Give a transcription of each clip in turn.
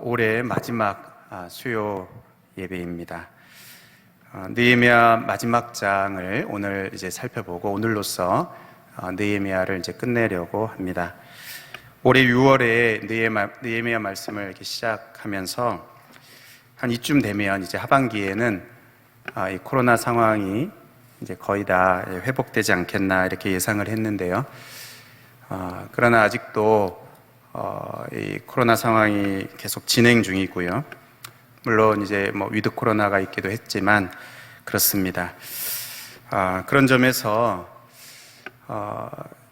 올해 마지막 수요 예배입니다. 느헤미야 마지막 장을 오늘 이제 살펴보고 오늘로써 느헤미야를 이제 끝내려고 합니다. 올해 6월에 느헤미야 말씀을 이렇게 시작하면서 한 이쯤 되면 이제 하반기에는 이 코로나 상황이 이제 거의 다 회복되지 않겠나 이렇게 예상을 했는데요. 그러나 아직도 이 코로나 상황이 계속 진행 중이고요. 물론 이제 위드 코로나가 있기도 했지만 그렇습니다. 그런 점에서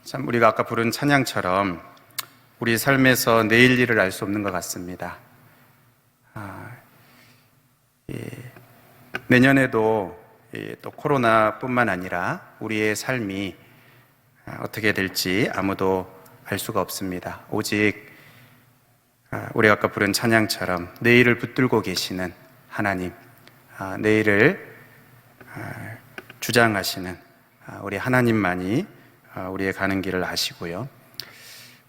참 우리가 아까 부른 찬양처럼 우리 삶에서 내일 일을 알 수 없는 것 같습니다. 내년에도 또 코로나뿐만 아니라 우리의 삶이 어떻게 될지 아무도 알 수가 없습니다. 오직 우리가 아까 부른 찬양처럼 내일을 붙들고 계시는 하나님, 내일을 주장하시는 우리 하나님만이 우리의 가는 길을 아시고요.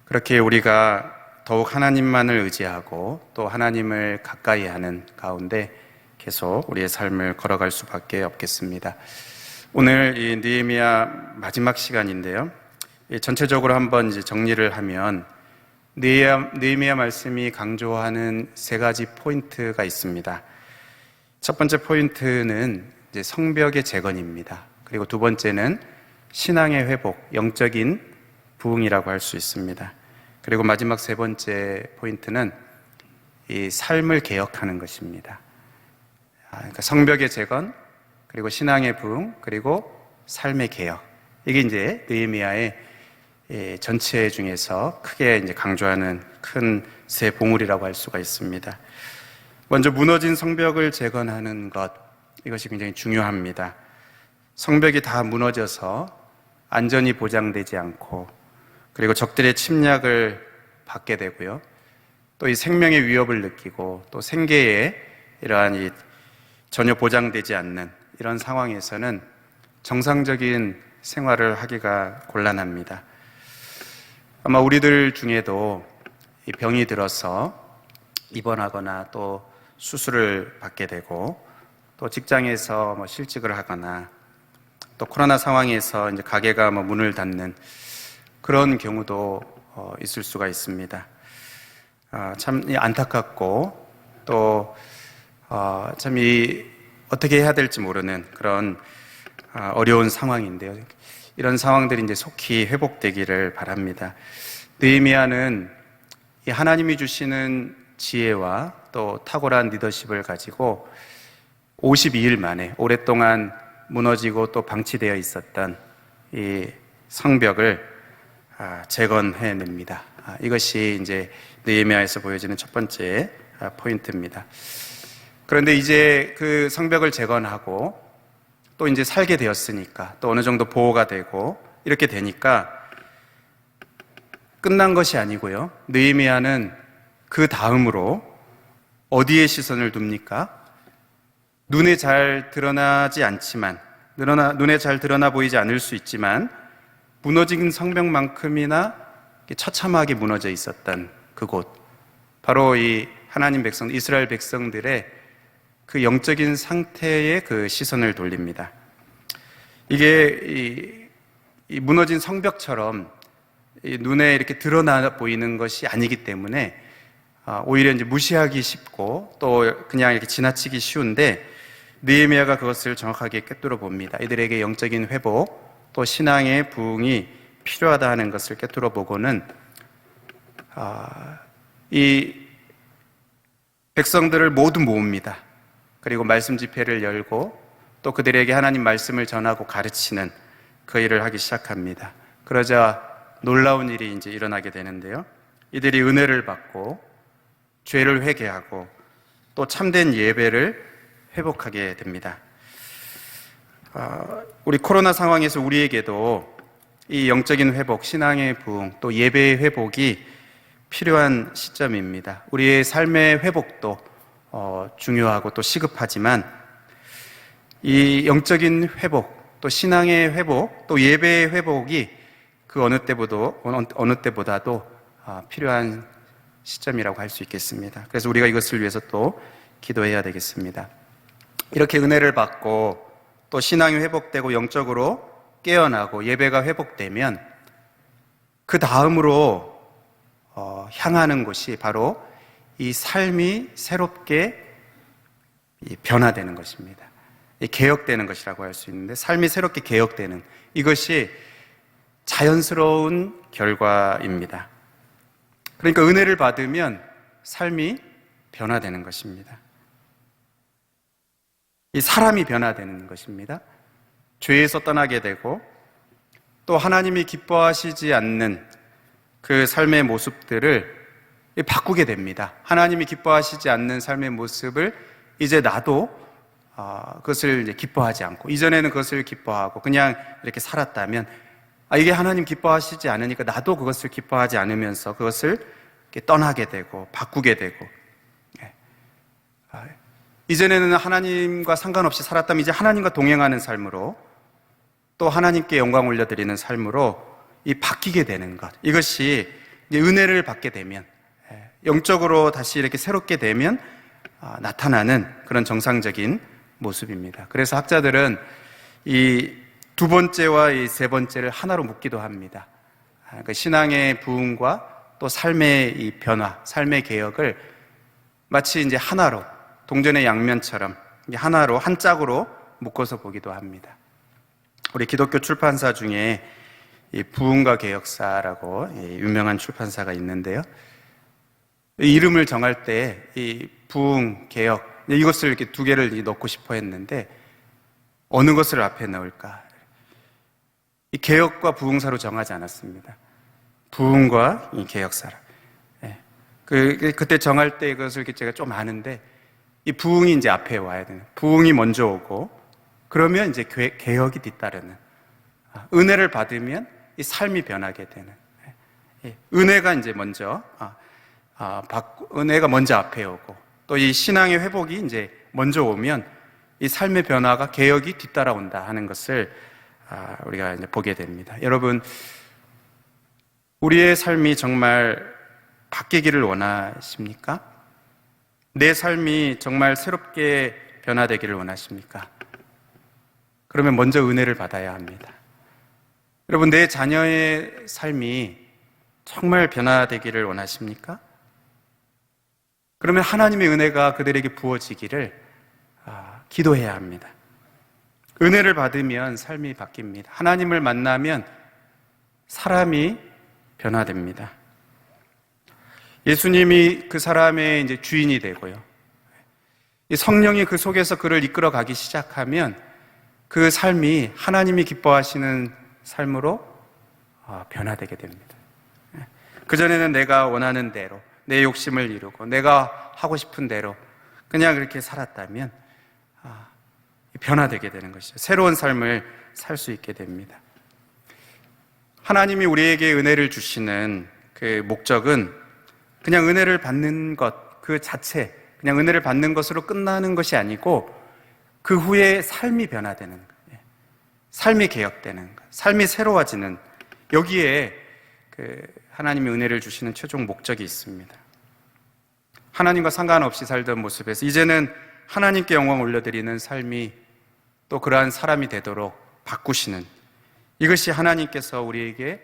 그렇게 우리가 더욱 하나님만을 의지하고 또 하나님을 가까이 하는 가운데 계속 우리의 삶을 걸어갈 수밖에 없겠습니다. 오늘 이 느헤미야 마지막 시간인데요. 전체적으로 한번 이제 정리를 하면 느헤미야 말씀이 강조하는 세 가지 포인트가 있습니다. 첫 번째 포인트는 이제 성벽의 재건입니다. 그리고 두 번째는 신앙의 회복, 영적인 부흥이라고 할 수 있습니다. 그리고 마지막 세 번째 포인트는 이 삶을 개혁하는 것입니다. 그러니까 성벽의 재건, 그리고 신앙의 부흥, 그리고 삶의 개혁. 이게 이제 느헤미야의 전체 중에서 크게 이제 강조하는 큰 세 봉우리라고 할 수가 있습니다. 먼저 무너진 성벽을 재건하는 것, 이것이 굉장히 중요합니다. 성벽이 다 무너져서 안전이 보장되지 않고, 그리고 적들의 침략을 받게 되고요. 또 이 생명의 위협을 느끼고, 또 생계에 이러한 전혀 보장되지 않는 이런 상황에서는 정상적인 생활을 하기가 곤란합니다. 아마 우리들 중에도 이 병이 들어서 입원하거나 또 수술을 받게 되고, 또 직장에서 실직을 하거나, 또 코로나 상황에서 이제 가게가 문을 닫는 그런 경우도 있을 수가 있습니다. 참 안타깝고 또 참 어떻게 해야 될지 모르는 그런 어려운 상황인데요. 이런 상황들이 이제 속히 회복되기를 바랍니다. 느헤미야는 이 하나님이 주시는 지혜와 또 탁월한 리더십을 가지고 52일 만에 오랫동안 무너지고 또 방치되어 있었던 이 성벽을 재건해냅니다. 이것이 이제 느헤미야에서 보여지는 첫 번째 포인트입니다. 그런데 이제 그 성벽을 재건하고 또 이제 살게 되었으니까, 또 어느 정도 보호가 되고 이렇게 되니까 끝난 것이 아니고요. 느헤미야는 그 다음으로 어디에 시선을 둡니까? 눈에 잘 드러나지 않지만, 눈에 잘 드러나 보이지 않을 수 있지만 무너진 성벽만큼이나 처참하게 무너져 있었던 그곳, 바로 이 하나님 백성, 이스라엘 백성들의 그 영적인 상태에 그 시선을 돌립니다. 이게 이 무너진 성벽처럼 눈에 이렇게 드러나 보이는 것이 아니기 때문에 오히려 이제 무시하기 쉽고 또 그냥 이렇게 지나치기 쉬운데, 느헤미야가 그것을 정확하게 꿰뚫어 봅니다. 이들에게 영적인 회복, 또 신앙의 부흥이 필요하다 하는 것을 꿰뚫어 보고는 이 백성들을 모두 모읍니다. 그리고 말씀 집회를 열고 또 그들에게 하나님 말씀을 전하고 가르치는 그 일을 하기 시작합니다. 그러자 놀라운 일이 이제 일어나게 되는데요. 이들이 은혜를 받고 죄를 회개하고 또 참된 예배를 회복하게 됩니다. 우리 코로나 상황에서 우리에게도 이 영적인 회복, 신앙의 부흥, 또 예배의 회복이 필요한 시점입니다. 우리의 삶의 회복도 중요하고 또 시급하지만 이 영적인 회복, 또 신앙의 회복, 또 예배의 회복이 그 어느 때보다도 필요한 시점이라고 할 수 있겠습니다. 그래서 우리가 이것을 위해서 또 기도해야 되겠습니다. 이렇게 은혜를 받고 또 신앙이 회복되고 영적으로 깨어나고 예배가 회복되면 그 다음으로 향하는 곳이 바로 이 삶이 새롭게 변화되는 것입니다. 개혁되는 것이라고 할 수 있는데, 삶이 새롭게 개혁되는 이것이 자연스러운 결과입니다. 그러니까 은혜를 받으면 삶이 변화되는 것입니다. 이 사람이 변화되는 것입니다. 죄에서 떠나게 되고 또 하나님이 기뻐하시지 않는 그 삶의 모습들을 바꾸게 됩니다. 하나님이 기뻐하시지 않는 삶의 모습을 이제 나도 그것을 이제 기뻐하지 않고, 이전에는 그것을 기뻐하고 그냥 이렇게 살았다면 이게 하나님 기뻐하시지 않으니까 나도 그것을 기뻐하지 않으면서 그것을 이렇게 떠나게 되고 바꾸게 되고, 이전에는 하나님과 상관없이 살았다면 이제 하나님과 동행하는 삶으로, 또 하나님께 영광 올려드리는 삶으로 바뀌게 되는 것, 이것이 이제 은혜를 받게 되면, 영적으로 다시 이렇게 새롭게 되면 나타나는 그런 정상적인 모습입니다. 그래서 학자들은 이 두 번째와 이 세 번째를 하나로 묶기도 합니다. 그러니까 신앙의 부흥과 또 삶의 이 변화, 삶의 개혁을 마치 이제 하나로, 동전의 양면처럼 하나로, 한 짝으로 묶어서 보기도 합니다. 우리 기독교 출판사 중에 이 부흥과 개혁사라고 유명한 출판사가 있는데요. 이 이름을 정할 때 이 부흥, 개혁, 이것을 이렇게 두 개를 넣고 싶어 했는데 어느 것을 앞에 넣을까? 이 개혁과 부흥사로 정하지 않았습니다. 부흥과 이 개혁사라. 그때 정할 때 그것을 제가 좀 아는데, 이 부흥이 이제 앞에 와야 되는, 부흥이 먼저 오고 그러면 이제 개혁이 뒤따르는, 은혜를 받으면 이 삶이 변하게 되는, 은혜가 이제 먼저 은혜가 먼저 앞에 오고 또 이 신앙의 회복이 이제 먼저 오면 이 삶의 변화가, 개혁이 뒤따라온다 하는 것을 우리가 이제 보게 됩니다. 여러분, 우리의 삶이 정말 바뀌기를 원하십니까? 내 삶이 정말 새롭게 변화되기를 원하십니까? 그러면 먼저 은혜를 받아야 합니다. 여러분, 내 자녀의 삶이 정말 변화되기를 원하십니까? 그러면 하나님의 은혜가 그들에게 부어지기를 기도해야 합니다. 은혜를 받으면 삶이 바뀝니다. 하나님을 만나면 사람이 변화됩니다. 예수님이 그 사람의 이제 주인이 되고요, 이 성령이 그 속에서 그를 이끌어 가기 시작하면 그 삶이 하나님이 기뻐하시는 삶으로 변화되게 됩니다. 그전에는 내가 원하는 대로, 내 욕심을 이루고 내가 하고 싶은 대로 그냥 그렇게 살았다면 변화되게 되는 것이죠. 새로운 삶을 살 수 있게 됩니다. 하나님이 우리에게 은혜를 주시는 그 목적은 그냥 은혜를 받는 것 그 자체, 그냥 은혜를 받는 것으로 끝나는 것이 아니고 그 후에 삶이 변화되는 것, 삶이 개혁되는 것, 삶이 새로워지는, 여기에 하나님이 은혜를 주시는 최종 목적이 있습니다. 하나님과 상관없이 살던 모습에서 이제는 하나님께 영광 올려드리는 삶이 또 그러한 사람이 되도록 바꾸시는, 이것이 하나님께서 우리에게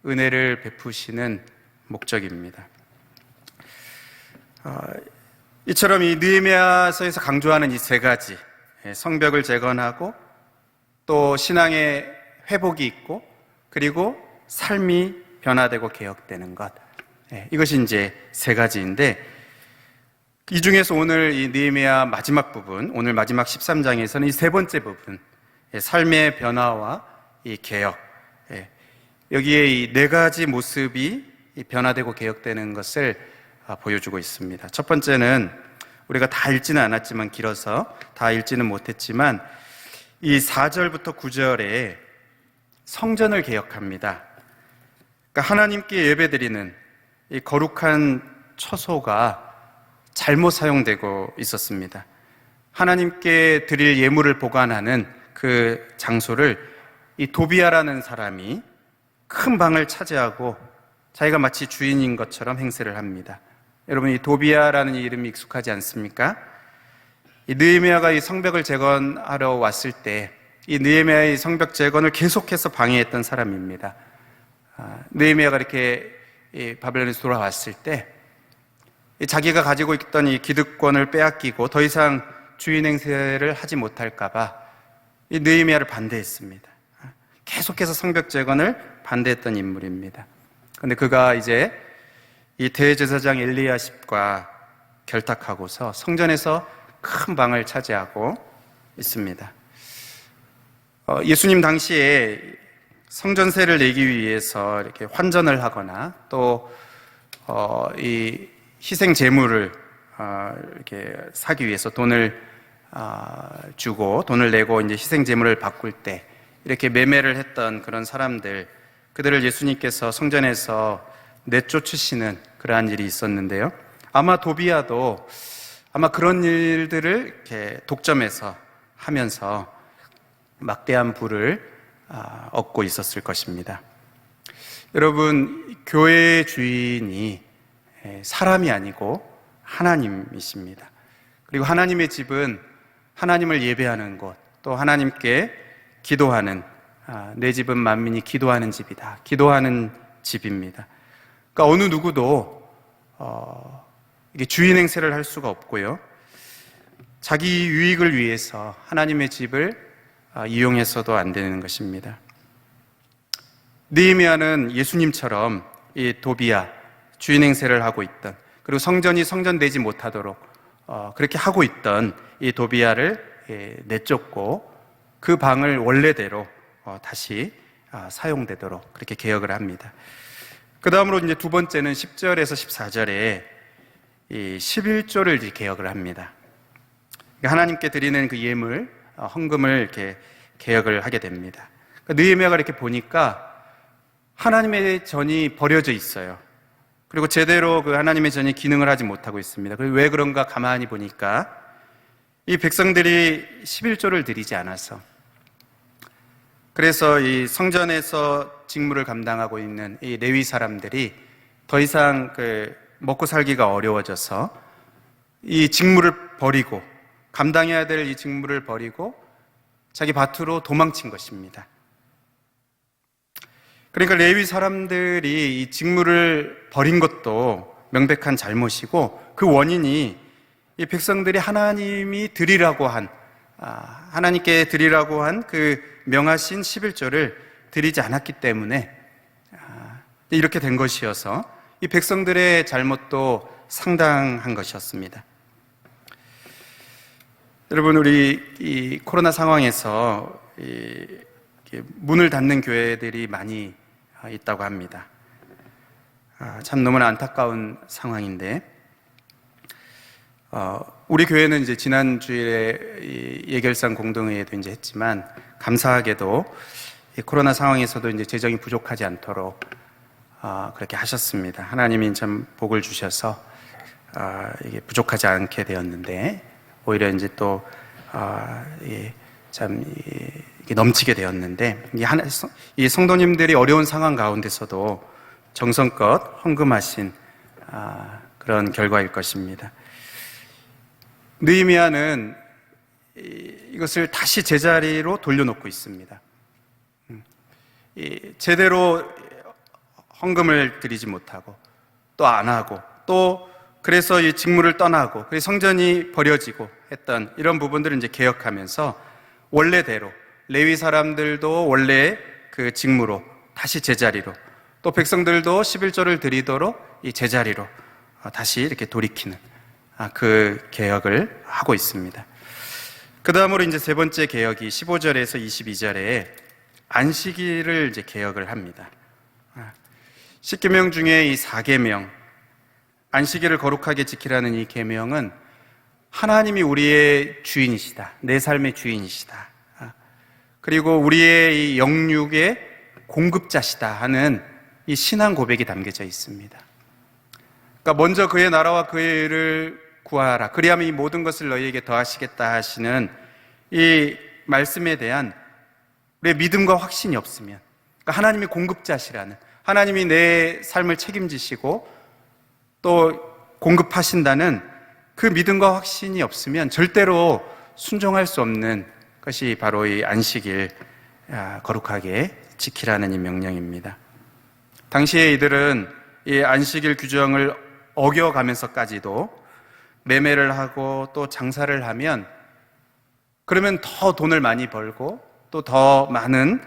은혜를 베푸시는 목적입니다. 이처럼 이 느헤미야서에서 강조하는 이 세 가지, 성벽을 재건하고 또 신앙의 회복이 있고 그리고 삶이 변화되고 개혁되는 것, 이것이 이제 세 가지인데, 이 중에서 오늘 이 느헤미야 마지막 부분, 오늘 마지막 13장에서는 이 세 번째 부분, 삶의 변화와 이 개혁, 여기에 이 네 가지 모습이 변화되고 개혁되는 것을 보여주고 있습니다. 첫 번째는 우리가 다 읽지는 않았지만, 길어서 다 읽지는 못했지만 이 4절부터 9절에 성전을 개혁합니다. 그러니까 하나님께 예배드리는 이 거룩한 처소가 잘못 사용되고 있었습니다. 하나님께 드릴 예물을 보관하는 그 장소를 이 도비아라는 사람이 큰 방을 차지하고 자기가 마치 주인인 것처럼 행세를 합니다. 여러분, 이 도비아라는 이름이 익숙하지 않습니까? 이 느헤미야가 이 성벽을 재건하러 왔을 때 이 느헤미야의 성벽 재건을 계속해서 방해했던 사람입니다. 느헤미야가 이렇게 바벨론에서 돌아왔을 때 자기가 가지고 있던 이 기득권을 빼앗기고 더 이상 주인 행세를 하지 못할까봐 이 느헤미야를 반대했습니다. 계속해서 성벽 재건을 반대했던 인물입니다. 그런데 그가 이제 이 대제사장 엘리야십과 결탁하고서 성전에서 큰 방을 차지하고 있습니다. 예수님 당시에 성전세를 내기 위해서 이렇게 환전을 하거나 또 이 희생 제물을 이렇게 사기 위해서 돈을 주고 돈을 내고 이제 희생 제물을 바꿀 때 이렇게 매매를 했던 그런 사람들, 그들을 예수님께서 성전에서 내쫓으시는 그러한 일이 있었는데요. 아마 도비아도 아마 그런 일들을 이렇게 독점해서 하면서 막대한 부를 얻고 있었을 것입니다. 여러분, 교회의 주인이 사람이 아니고 하나님이십니다. 그리고 하나님의 집은 하나님을 예배하는 곳, 또 하나님께 기도하는, 내 집은 만민이 기도하는 집이다, 기도하는 집입니다. 그러니까 어느 누구도 이게 주인 행세를 할 수가 없고요, 자기 유익을 위해서 하나님의 집을 이용해서도 안 되는 것입니다. 느헤미야는 예수님처럼 이 도비야, 주인 행세를 하고 있던, 그리고 성전이 성전되지 못하도록 그렇게 하고 있던 이 도비야를 내쫓고 그 방을 원래대로 다시 사용되도록 그렇게 개혁을 합니다. 그 다음으로 이제 두 번째는 10절에서 14절에 이 11조를 개혁을 합니다. 하나님께 드리는 그 예물, 헌금을 이렇게 개혁을 하게 됩니다. 느헤미야가 이렇게 보니까 하나님의 전이 버려져 있어요. 그리고 제대로 그 하나님의 전이 기능을 하지 못하고 있습니다. 그리고 왜 그런가 가만히 보니까 이 백성들이 11조를 드리지 않아서, 그래서 이 성전에서 직무를 감당하고 있는 이 레위 사람들이 더 이상 그 먹고 살기가 어려워져서 이 직무를 버리고, 감당해야 될 이 직무를 버리고 자기 밭으로 도망친 것입니다. 그러니까 레위 사람들이 이 직무를 버린 것도 명백한 잘못이고, 그 원인이 이 백성들이 하나님이 드리라고 한, 하나님께 드리라고 한 그 명하신 11조를 드리지 않았기 때문에 이렇게 된 것이어서 이 백성들의 잘못도 상당한 것이었습니다. 여러분, 우리 이 코로나 상황에서 문을 닫는 교회들이 많이 있다고 합니다. 참 너무나 안타까운 상황인데, 우리 교회는 이제 지난 주일에 예결상 공동회의도 이제 했지만, 감사하게도 이 코로나 상황에서도 이제 재정이 부족하지 않도록 그렇게 하셨습니다. 하나님이 참 복을 주셔서 이게 부족하지 않게 되었는데, 오히려 이제 또 참 넘치게 되었는데, 이 성도님들이 어려운 상황 가운데서도 정성껏 헌금하신 그런 결과일 것입니다. 느헤미야는 이것을 다시 제자리로 돌려놓고 있습니다. 제대로 헌금을 드리지 못하고 또 안 하고, 또 그래서 이 직무를 떠나고, 그래서 성전이 버려지고 했던 이런 부분들을 이제 개혁하면서 원래대로 레위 사람들도 원래 그 직무로 다시 제자리로, 또 백성들도 11조를 드리도록 이 제자리로 다시 이렇게 돌이키는 그 개혁을 하고 있습니다. 그 다음으로 이제 세 번째 개혁이 15절에서 22절에 안식일을 이제 개혁을 합니다. 10계명 중에 이 4계명, 안식일을 거룩하게 지키라는 이 계명은 하나님이 우리의 주인이시다, 내 삶의 주인이시다, 그리고 우리의 이 영육의 공급자시다 하는 이 신앙 고백이 담겨져 있습니다. 그러니까 먼저 그의 나라와 그의 의를 구하라, 그리하면 이 모든 것을 너희에게 더하시겠다 하시는 이 말씀에 대한 우리의 믿음과 확신이 없으면, 그러니까 하나님이 공급자시라는, 하나님이 내 삶을 책임지시고 또 공급하신다는 그 믿음과 확신이 없으면 절대로 순종할 수 없는 것이 바로 이 안식일 거룩하게 지키라는 이 명령입니다. 당시에 이들은 이 안식일 규정을 어겨가면서까지도 매매를 하고 또 장사를 하면 그러면 더 돈을 많이 벌고 또 더 많은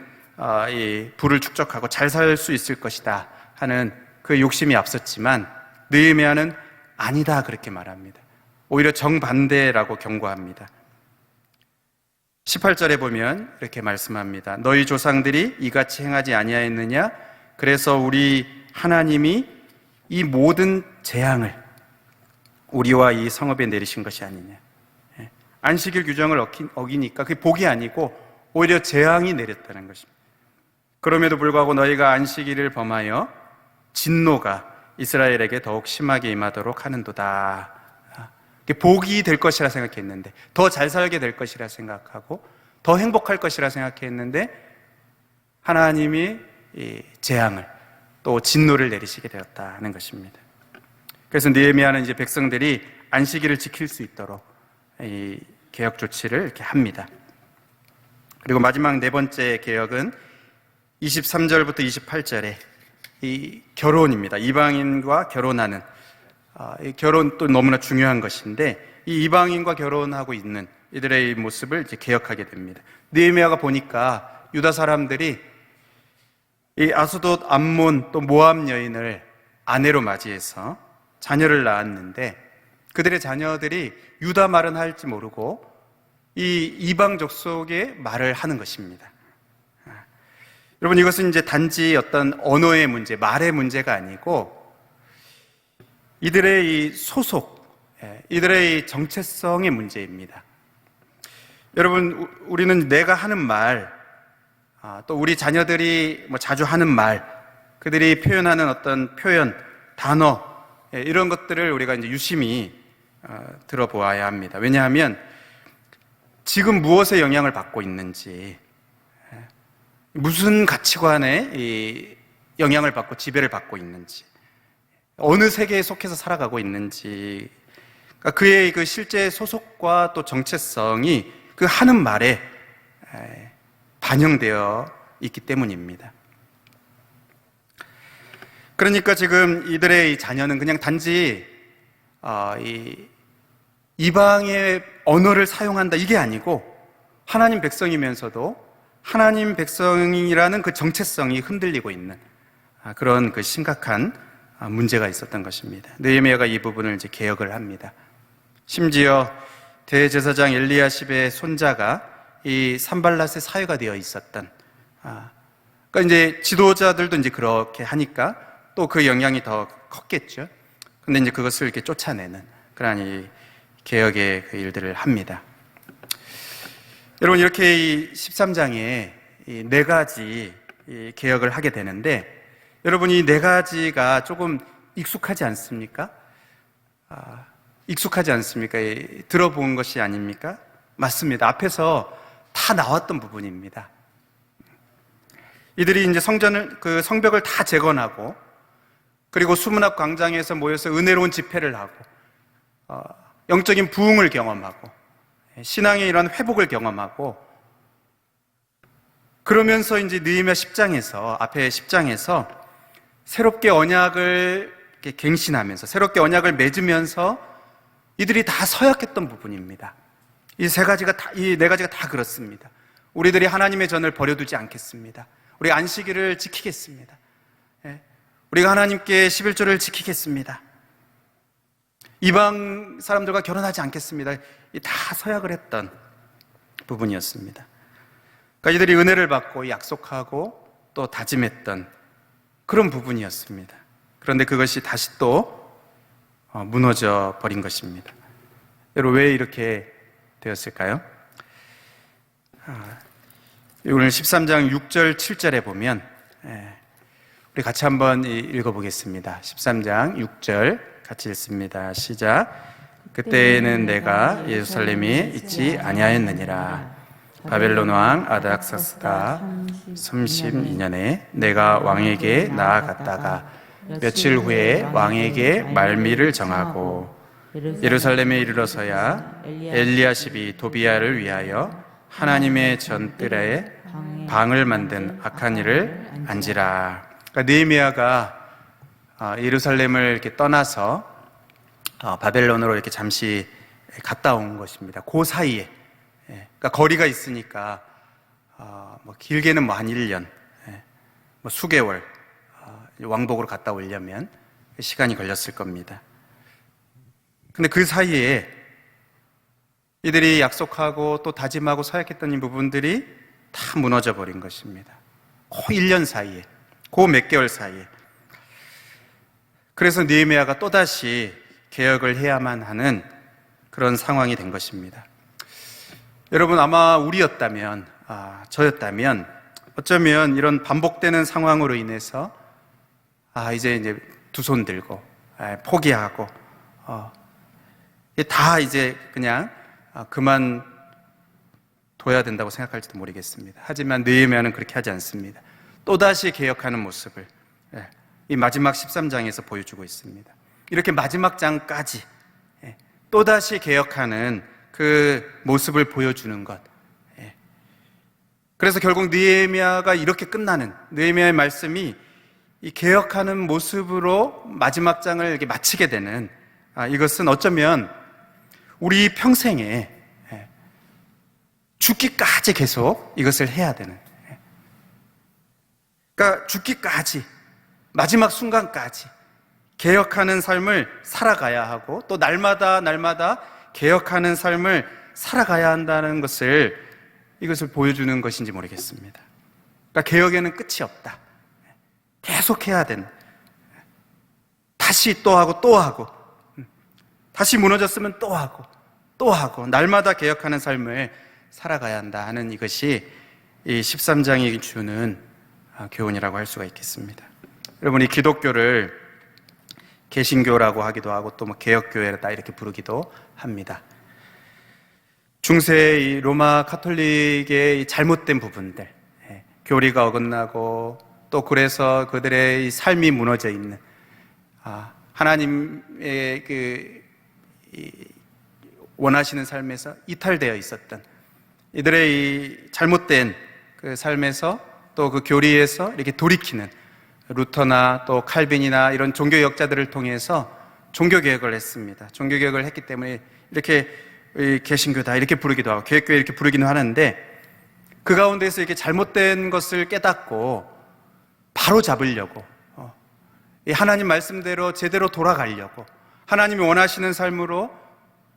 이 부를 축적하고 잘 살 수 있을 것이다 하는 그 욕심이 앞섰지만 느헤미야는 아니다 그렇게 말합니다. 오히려 정반대라고 경고합니다. 18절에 보면 이렇게 말씀합니다. 너희 조상들이 이같이 행하지 아니하였느냐? 그래서 우리 하나님이 이 모든 재앙을 우리와 이 성읍에 내리신 것이 아니냐. 안식일 규정을 어기니까 그게 복이 아니고 오히려 재앙이 내렸다는 것입니다. 그럼에도 불구하고 너희가 안식일을 범하여 진노가 이스라엘에게 더욱 심하게 임하도록 하는도다. 복이 될 것이라 생각했는데, 더 잘 살게 될 것이라 생각하고 더 행복할 것이라 생각했는데 하나님이 이 재앙을 또 진노를 내리시게 되었다는 것입니다. 그래서 느헤미야는 이제 백성들이 안식일을 지킬 수 있도록 이 개혁 조치를 이렇게 합니다. 그리고 마지막 네 번째 개혁은 23절부터 28절에 이 결혼입니다. 이방인과 결혼하는 이 결혼도 너무나 중요한 것인데 이 이방인과 결혼하고 있는 이들의 모습을 이제 개혁하게 됩니다. 느헤미야가 보니까 유다 사람들이 이 아스돗, 암몬 또 모압 여인을 아내로 맞이해서 자녀를 낳았는데 그들의 자녀들이 유다 말은 할지 모르고 이 이방 족속의 말을 하는 것입니다. 여러분, 이것은 이제 단지 어떤 언어의 문제, 말의 문제가 아니고 이들의 이 소속, 이들의 이 정체성의 문제입니다. 여러분, 우리는 내가 하는 말, 또 우리 자녀들이 뭐 자주 하는 말, 그들이 표현하는 어떤 표현, 단어, 이런 것들을 우리가 이제 유심히 들어보아야 합니다. 왜냐하면 지금 무엇에 영향을 받고 있는지, 무슨 가치관에 이 영향을 받고 지배를 받고 있는지, 어느 세계에 속해서 살아가고 있는지, 그러니까 그의 그 실제 소속과 또 정체성이 그 하는 말에 반영되어 있기 때문입니다. 그러니까 지금 이들의 자녀는 그냥 단지 이방의 언어를 사용한다 이게 아니고 하나님 백성이면서도 하나님 백성이라는 그 정체성이 흔들리고 있는 그런 그 심각한 문제가 있었던 것입니다. 느헤미야가 이 부분을 이제 개혁을 합니다. 심지어 대제사장 엘리야십의 손자가 이 산발랏의 사위가 되어 있었던, 그러니까 이제 지도자들도 이제 그렇게 하니까 또 그 영향이 더 컸겠죠. 근데 이제 그것을 이렇게 쫓아내는 그런 이 개혁의 그 일들을 합니다. 여러분, 이렇게 이 13장에 이 네 가지 이 개혁을 하게 되는데, 여러분, 이 네 가지가 조금 익숙하지 않습니까? 익숙하지 않습니까? 들어본 것이 아닙니까? 맞습니다. 앞에서 다 나왔던 부분입니다. 이들이 이제 그 성벽을 다 재건하고, 그리고 수문학 광장에서 모여서 은혜로운 집회를 하고, 영적인 부흥을 경험하고, 신앙의 이런 회복을 경험하고, 그러면서 이제 느헤미야 10장에서, 앞에 10장에서 새롭게 언약을 갱신하면서, 새롭게 언약을 맺으면서 이들이 다 서약했던 부분입니다. 이 네 가지가 다 그렇습니다. 우리들이 하나님의 전을 버려두지 않겠습니다. 우리 안식일을 지키겠습니다. 우리가 하나님께 11조를 지키겠습니다. 이방 사람들과 결혼하지 않겠습니다. 다 서약을 했던 부분이었습니다. 그러니까 이들이 은혜를 받고 약속하고 또 다짐했던 그런 부분이었습니다. 그런데 그것이 다시 또 무너져 버린 것입니다. 여러분, 왜 이렇게 되었을까요? 오늘 13장 6절 7절에 보면 우리 같이 한번 읽어보겠습니다. 13장 6절 같이 읽습니다. 시작. 그때에는 내가 예루살렘에 있지 아니하였느니라. 바벨론 왕 아닥사스다 32년에 내가 왕에게 나아갔다가 며칠 후에 왕에게 말미를 정하고 예루살렘에 이르러서야 엘리야십이 도비야를 위하여 하나님의 전뜰에 방을 만든 아카니를 안지라. 그러니까 느헤미야가 예루살렘을 이렇게 떠나서 바벨론으로 이렇게 잠시 갔다 온 것입니다. 그 사이에, 그러니까 거리가 있으니까 뭐 길게는 뭐 한 1년, 뭐 수개월 왕복으로 갔다 오려면 시간이 걸렸을 겁니다. 근데 그 사이에 이들이 약속하고 또 다짐하고 서약했던 이 부분들이 다 무너져 버린 것입니다. 그 1년 사이에, 그 몇 개월 사이에. 그래서 느헤미야가 또다시 개혁을 해야만 하는 그런 상황이 된 것입니다. 여러분, 아마 우리였다면, 저였다면 어쩌면 이런 반복되는 상황으로 인해서 이제 두 손 들고 포기하고 다 이제 그냥 그만 둬야 된다고 생각할지도 모르겠습니다. 하지만 느헤미야는 그렇게 하지 않습니다. 또다시 개혁하는 모습을 이 마지막 13장에서 보여주고 있습니다. 이렇게 마지막 장까지 또다시 개혁하는 그 모습을 보여주는 것. 그래서 결국 느헤미야가 이렇게 끝나는, 느헤미야의 말씀이 이 개혁하는 모습으로 마지막 장을 이렇게 마치게 되는, 이것은 어쩌면 우리 평생에 죽기까지 계속 이것을 해야 되는, 그러니까 죽기까지, 마지막 순간까지 개혁하는 삶을 살아가야 하고, 또 날마다 개혁하는 삶을 살아가야 한다는 것을, 이것을 보여주는 것인지 모르겠습니다. 그러니까 개혁에는 끝이 없다. 계속 해야 된다. 다시 또 하고 또 하고, 다시 무너졌으면 또 하고 또 하고, 날마다 개혁하는 삶을 살아가야 한다 하는, 이것이 이 13장이 주는 교훈이라고 할 수가 있겠습니다. 여러분, 이 기독교를 개신교라고 하기도 하고 또 뭐 개혁교회다 이렇게 부르기도 합니다. 중세 이 로마 카톨릭의 이 잘못된 부분들, 교리가 어긋나고 또 그래서 그들의 이 삶이 무너져 있는, 하나님의 원하시는 삶에서 이탈되어 있었던 이들의 이 잘못된 그 삶에서, 또 그 교리에서 이렇게 돌이키는 루터나 또 칼빈이나 이런 종교역자들을 통해서 종교개혁을 했습니다. 종교개혁을 했기 때문에 이렇게 개신교다 이렇게 부르기도 하고 개혁교회 이렇게 부르기는 하는데, 그 가운데서 이렇게 잘못된 것을 깨닫고 바로 잡으려고, 하나님 말씀대로 제대로 돌아가려고, 하나님이 원하시는 삶으로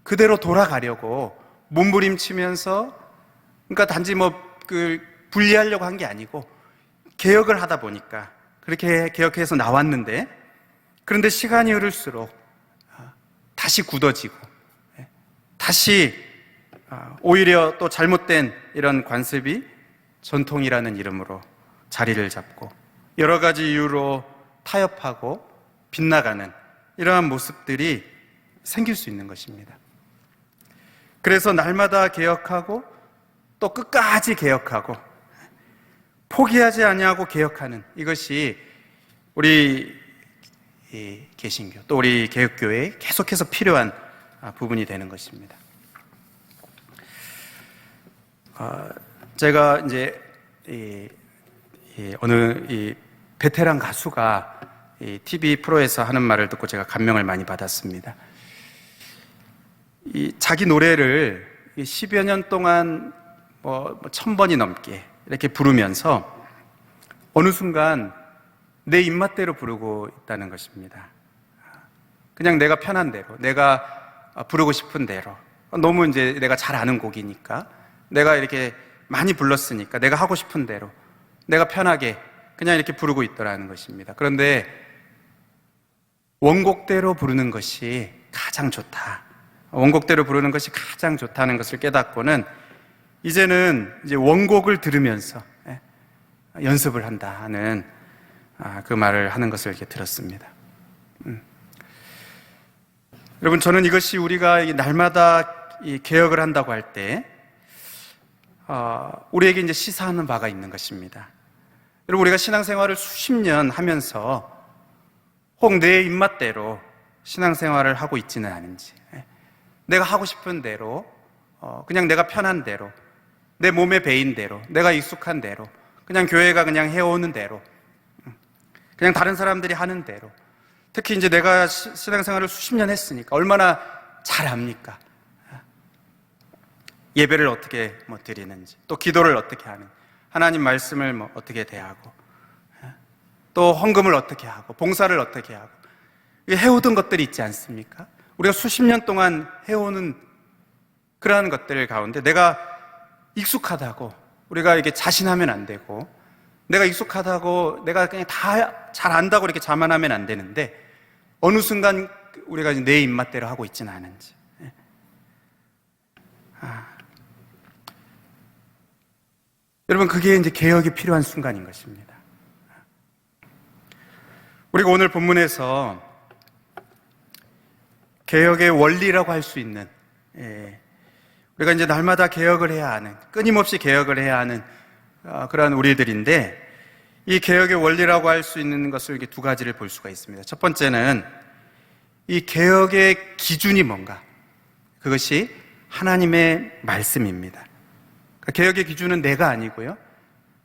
그대로 돌아가려고 몸부림치면서, 그러니까 단지 분리하려고 한 게 아니고 개혁을 하다 보니까 그렇게 개혁해서 나왔는데, 그런데 시간이 흐를수록 다시 굳어지고, 다시 오히려 또 잘못된 이런 관습이 전통이라는 이름으로 자리를 잡고 여러 가지 이유로 타협하고 빗나가는 이러한 모습들이 생길 수 있는 것입니다. 그래서 날마다 개혁하고 또 끝까지 개혁하고 포기하지 아니하고 개혁하는, 이것이 우리 개신교 또 우리 개혁교회에 계속해서 필요한 부분이 되는 것입니다. 제가 이제 어느 베테랑 가수가 TV 프로에서 하는 말을 듣고 제가 감명을 많이 받았습니다. 자기 노래를 10여 년 동안 1000번이 넘게 이렇게 부르면서 어느 순간 내 입맛대로 부르고 있다는 것입니다. 그냥 내가 편한 대로, 내가 부르고 싶은 대로, 너무 이제 내가 잘 아는 곡이니까, 내가 이렇게 많이 불렀으니까 내가 하고 싶은 대로, 내가 편하게 그냥 이렇게 부르고 있더라는 것입니다. 그런데 원곡대로 부르는 것이 가장 좋다, 원곡대로 부르는 것이 가장 좋다는 것을 깨닫고는 이제는 이제 원곡을 들으면서 연습을 한다 하는 그 말을 하는 것을 이렇게 들었습니다. 여러분, 저는 이것이 우리가 날마다 개혁을 한다고 할 때 우리에게 이제 시사하는 바가 있는 것입니다. 여러분, 우리가 신앙생활을 수십 년 하면서 혹 내 입맛대로 신앙생활을 하고 있지는 않은지, 내가 하고 싶은 대로, 그냥 내가 편한 대로, 내 몸에 배인 대로, 내가 익숙한 대로, 그냥 교회가 그냥 해오는 대로, 그냥 다른 사람들이 하는 대로, 특히 이제 내가 신앙생활을 수십 년 했으니까 얼마나 잘 압니까? 예배를 어떻게 드리는지, 또 기도를 어떻게 하는지, 하나님 말씀을 어떻게 대하고, 또 헌금을 어떻게 하고, 봉사를 어떻게 하고, 해오던 것들이 있지 않습니까? 우리가 수십 년 동안 해오는 그러한 것들 가운데 내가 익숙하다고 우리가 이게 자신하면 안 되고, 내가 익숙하다고 내가 그냥 다 잘 안다고 이렇게 자만하면 안 되는데, 어느 순간 우리가 내 입맛대로 하고 있지는 않은지. 여러분, 그게 이제 개혁이 필요한 순간인 것입니다. 우리가 오늘 본문에서 개혁의 원리라고 할 수 있는, 우리가 이제 날마다 개혁을 해야 하는, 끊임없이 개혁을 해야 하는 그러한 우리들인데, 이 개혁의 원리라고 할 수 있는 것을 이렇게 두 가지를 볼 수가 있습니다. 첫 번째는 이 개혁의 기준이 뭔가, 그것이 하나님의 말씀입니다. 그러니까 개혁의 기준은 내가 아니고요,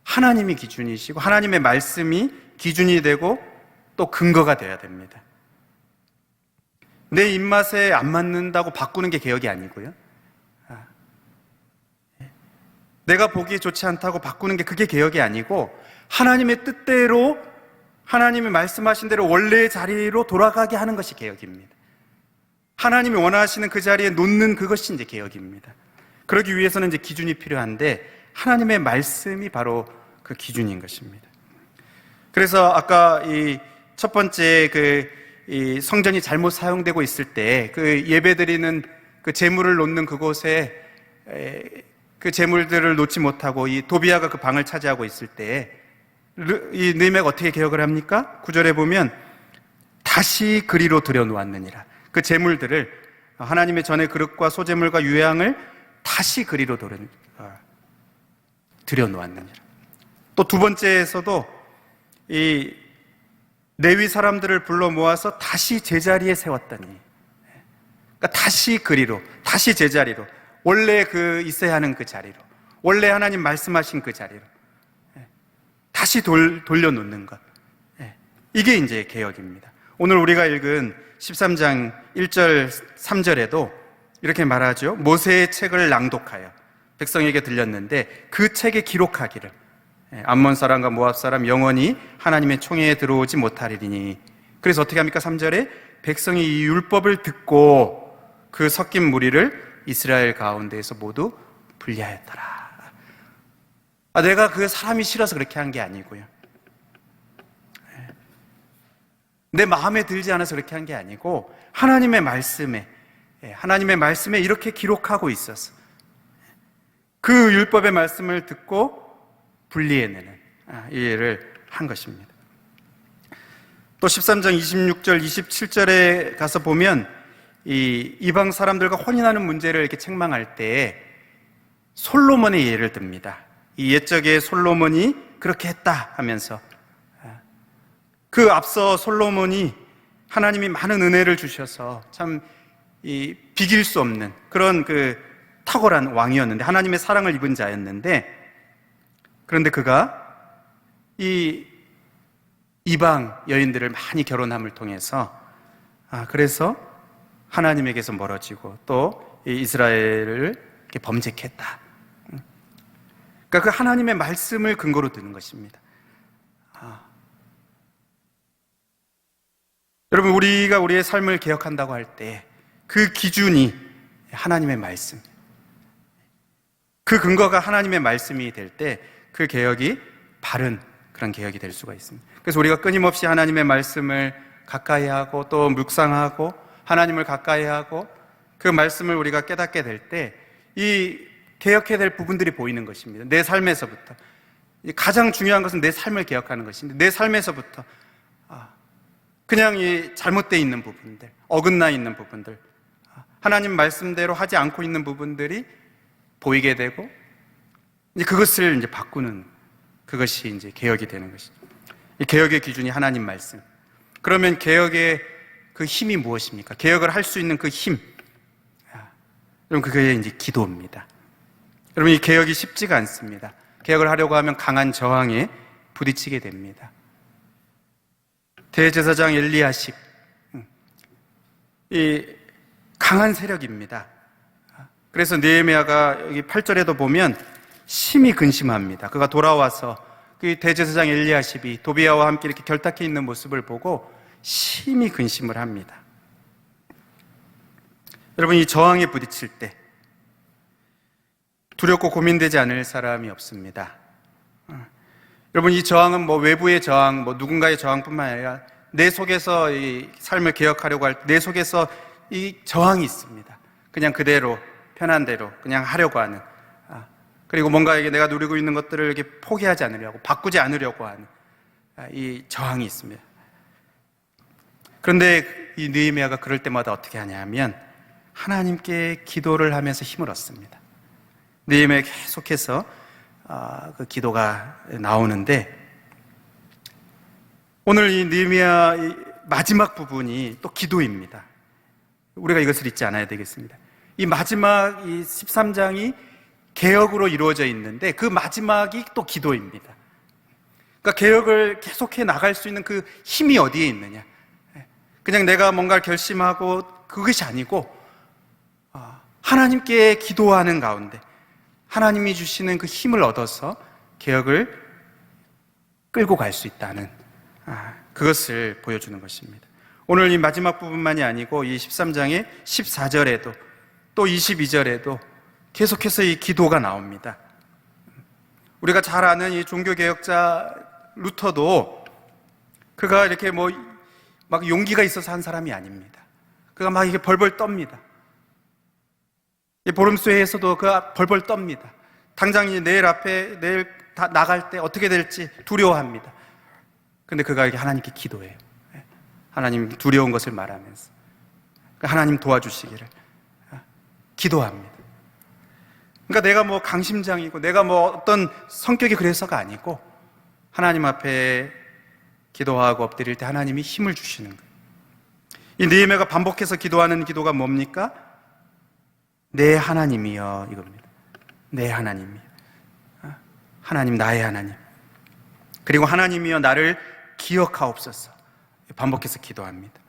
하나님이 기준이시고 하나님의 말씀이 기준이 되고 또 근거가 되어야 됩니다. 내 입맛에 안 맞는다고 바꾸는 게 개혁이 아니고요, 내가 보기에 좋지 않다고 바꾸는 게 그게 개혁이 아니고, 하나님의 뜻대로, 하나님이 말씀하신 대로 원래의 자리로 돌아가게 하는 것이 개혁입니다. 하나님이 원하시는 그 자리에 놓는 그것이 이제 개혁입니다. 그러기 위해서는 이제 기준이 필요한데, 하나님의 말씀이 바로 그 기준인 것입니다. 그래서 아까 이 첫 번째 이 성전이 잘못 사용되고 있을 때 그 예배드리는 그 제물을 놓는 그곳에 그 제물들을 놓지 못하고 이 도비아가 그 방을 차지하고 있을 때 이 느헤미야가 어떻게 개혁을 합니까? 9절에 보면 다시 그리로 들여놓았느니라. 그 제물들을, 하나님의 전의 그릇과 소제물과 유향을 다시 그리로 들여놓았느니라. 또 두 번째에서도 이 레위 사람들을 불러 모아서 다시 제자리에 세웠더니, 그러니까 다시 그리로, 다시 제자리로, 원래 그 있어야 하는 그 자리로, 원래 하나님 말씀하신 그 자리로 다시 돌려놓는 것, 이게 이제 개혁입니다. 오늘 우리가 읽은 13장 1절 3절에도 이렇게 말하죠. 모세의 책을 낭독하여 백성에게 들렸는데 그 책에 기록하기를 암몬 사람과 모압 사람 영원히 하나님의 총회에 들어오지 못하리니. 그래서 어떻게 합니까? 3절에 백성이 이 율법을 듣고 그 섞인 무리를 이스라엘 가운데에서 모두 분리하였더라. 내가 그 사람이 싫어서 그렇게 한 게 아니고요, 내 마음에 들지 않아서 그렇게 한 게 아니고, 하나님의 말씀에 이렇게 기록하고 있어서 그 율법의 말씀을 듣고 분리해내는 이해를 한 것입니다. 또 13장 26절 27절에 가서 보면 이 이방 사람들과 혼인하는 문제를 이렇게 책망할 때 솔로몬의 예를 듭니다. 이 옛적에 솔로몬이 그렇게 했다 하면서, 그 앞서 솔로몬이 하나님이 많은 은혜를 주셔서 참 비길 수 없는 그런 그 탁월한 왕이었는데, 하나님의 사랑을 입은 자였는데, 그런데 그가 이 이방 여인들을 많이 결혼함을 통해서 그래서 하나님에게서 멀어지고 또 이스라엘을 이렇게 범죄케 했다. 그러니까 그 하나님의 말씀을 근거로 드는 것입니다. 여러분, 우리가 우리의 삶을 개혁한다고 할 때 그 기준이 하나님의 말씀, 그 근거가 하나님의 말씀이 될 때 그 개혁이 바른 그런 개혁이 될 수가 있습니다. 그래서 우리가 끊임없이 하나님의 말씀을 가까이 하고 또 묵상하고 하나님을 가까이 하고 그 말씀을 우리가 깨닫게 될 때 이 개혁해야 될 부분들이 보이는 것입니다. 내 삶에서부터. 가장 중요한 것은 내 삶을 개혁하는 것인데, 내 삶에서부터 그냥 이 잘못되어 있는 부분들, 어긋나 있는 부분들, 하나님 말씀대로 하지 않고 있는 부분들이 보이게 되고, 이제 그것을 이제 바꾸는, 그것이 이제 개혁이 되는 것이죠. 이 개혁의 기준이 하나님 말씀. 그러면 개혁의 그 힘이 무엇입니까? 개혁을 할 수 있는 그 힘. 여러분, 그게 이제 기도입니다. 여러분, 이 개혁이 쉽지가 않습니다. 개혁을 하려고 하면 강한 저항에 부딪히게 됩니다. 대제사장 엘리야십, 이 강한 세력입니다. 그래서 느헤미야가 여기 8절에도 보면 심히 근심합니다. 그가 돌아와서 그 대제사장 엘리야십이 도비야와 함께 이렇게 결탁해 있는 모습을 보고 심히 근심을 합니다. 여러분, 이 저항에 부딪힐 때 두렵고 고민되지 않을 사람이 없습니다. 여러분, 이 저항은 뭐 외부의 저항, 뭐 누군가의 저항뿐만 아니라 내 속에서 이 삶을 개혁하려고 할 때 내 속에서 이 저항이 있습니다. 그냥 그대로 편한 대로 그냥 하려고 하는, 그리고 뭔가 이게 내가 누리고 있는 것들을 이렇게 포기하지 않으려고, 바꾸지 않으려고 하는 이 저항이 있습니다. 그런데 이 느헤미야가 그럴 때마다 어떻게 하냐면 하나님께 기도를 하면서 힘을 얻습니다. 느헤미야 계속해서 그 기도가 나오는데, 오늘 이 느헤미야 마지막 부분이 또 기도입니다. 우리가 이것을 잊지 않아야 되겠습니다. 이 마지막 이 13장이 개혁으로 이루어져 있는데 그 마지막이 또 기도입니다. 그러니까 개혁을 계속해 나갈 수 있는 그 힘이 어디에 있느냐? 그냥 내가 뭔가를 결심하고 그것이 아니고 하나님께 기도하는 가운데 하나님이 주시는 그 힘을 얻어서 개혁을 끌고 갈 수 있다는 그것을 보여주는 것입니다. 오늘 이 마지막 부분만이 아니고 이 13장의 14절에도 또 22절에도 계속해서 이 기도가 나옵니다. 우리가 잘 아는 이 종교개혁자 루터도 그가 이렇게 막 용기가 있어서 한 사람이 아닙니다. 그가 막 이게 벌벌 떱니다. 보름수회에서도 그가 벌벌 떱니다. 당장 내일 다 나갈 때 어떻게 될지 두려워합니다. 근데 그가 이렇게 하나님께 기도해요. 하나님 두려운 것을 말하면서 하나님 도와주시기를 기도합니다. 그러니까 내가 뭐 강심장이고 내가 뭐 어떤 성격이 그래서가 아니고 하나님 앞에 기도하고 엎드릴 때 하나님이 힘을 주시는 거예요. 이 느헤미야가 반복해서 기도하는 기도가 뭡니까? 내 하나님이여, 이겁니다. 내 하나님이여. 하나님, 나의 하나님. 그리고 하나님이여 나를 기억하옵소서. 반복해서 기도합니다.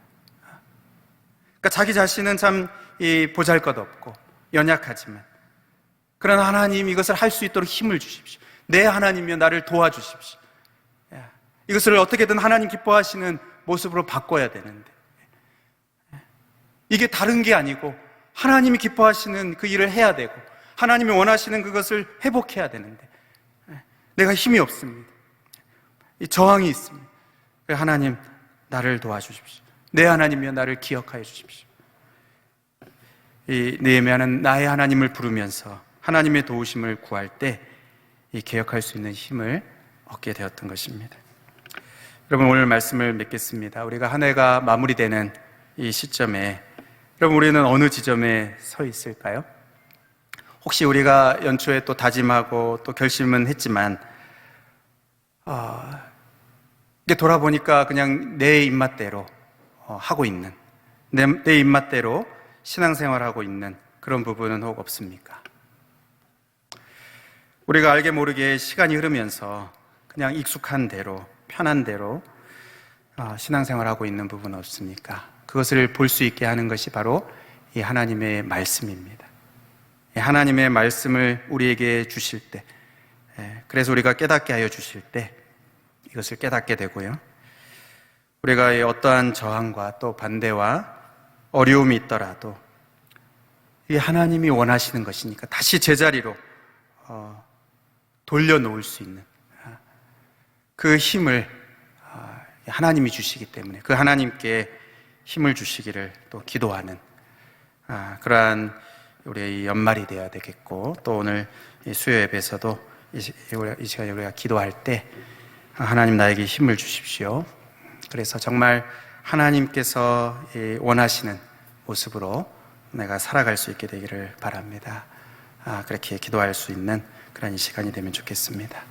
그러니까 자기 자신은 참 보잘것없고 연약하지만, 그러나 하나님 이것을 할 수 있도록 힘을 주십시오. 내 하나님이여 나를 도와주십시오. 이것을 어떻게든 하나님 기뻐하시는 모습으로 바꿔야 되는데, 이게 다른 게 아니고 하나님이 기뻐하시는 그 일을 해야 되고 하나님이 원하시는 그것을 회복해야 되는데 내가 힘이 없습니다. 이 저항이 있습니다. 하나님 나를 도와주십시오. 내 하나님이여 나를 기억하여 주십시오. 이 느헤미야는 나의 하나님을 부르면서 하나님의 도우심을 구할 때 이 개혁할 수 있는 힘을 얻게 되었던 것입니다. 여러분, 오늘 말씀을 맺겠습니다. 우리가 한 해가 마무리되는 이 시점에 여러분, 우리는 어느 지점에 서 있을까요? 혹시 우리가 연초에 또 다짐하고 또 결심은 했지만 이게 돌아보니까 그냥 내 입맛대로 하고 있는, 내 입맛대로 신앙생활하고 있는 그런 부분은 혹 없습니까? 우리가 알게 모르게 시간이 흐르면서 그냥 익숙한 대로, 편한 대로 신앙생활하고 있는 부분은 없습니까? 그것을 볼 수 있게 하는 것이 바로 이 하나님의 말씀입니다. 하나님의 말씀을 우리에게 주실 때, 그래서 우리가 깨닫게 하여 주실 때 이것을 깨닫게 되고요, 우리가 어떠한 저항과 또 반대와 어려움이 있더라도 이 하나님이 원하시는 것이니까 다시 제자리로 돌려놓을 수 있는 그 힘을 하나님이 주시기 때문에 그 하나님께 힘을 주시기를 또 기도하는 그러한 우리의 연말이 되어야 되겠고, 또 오늘 수요 예배에서도 이 시간에 우리가 기도할 때 하나님 나에게 힘을 주십시오. 그래서 정말 하나님께서 원하시는 모습으로 내가 살아갈 수 있게 되기를 바랍니다. 그렇게 기도할 수 있는 그런 이 시간이 되면 좋겠습니다.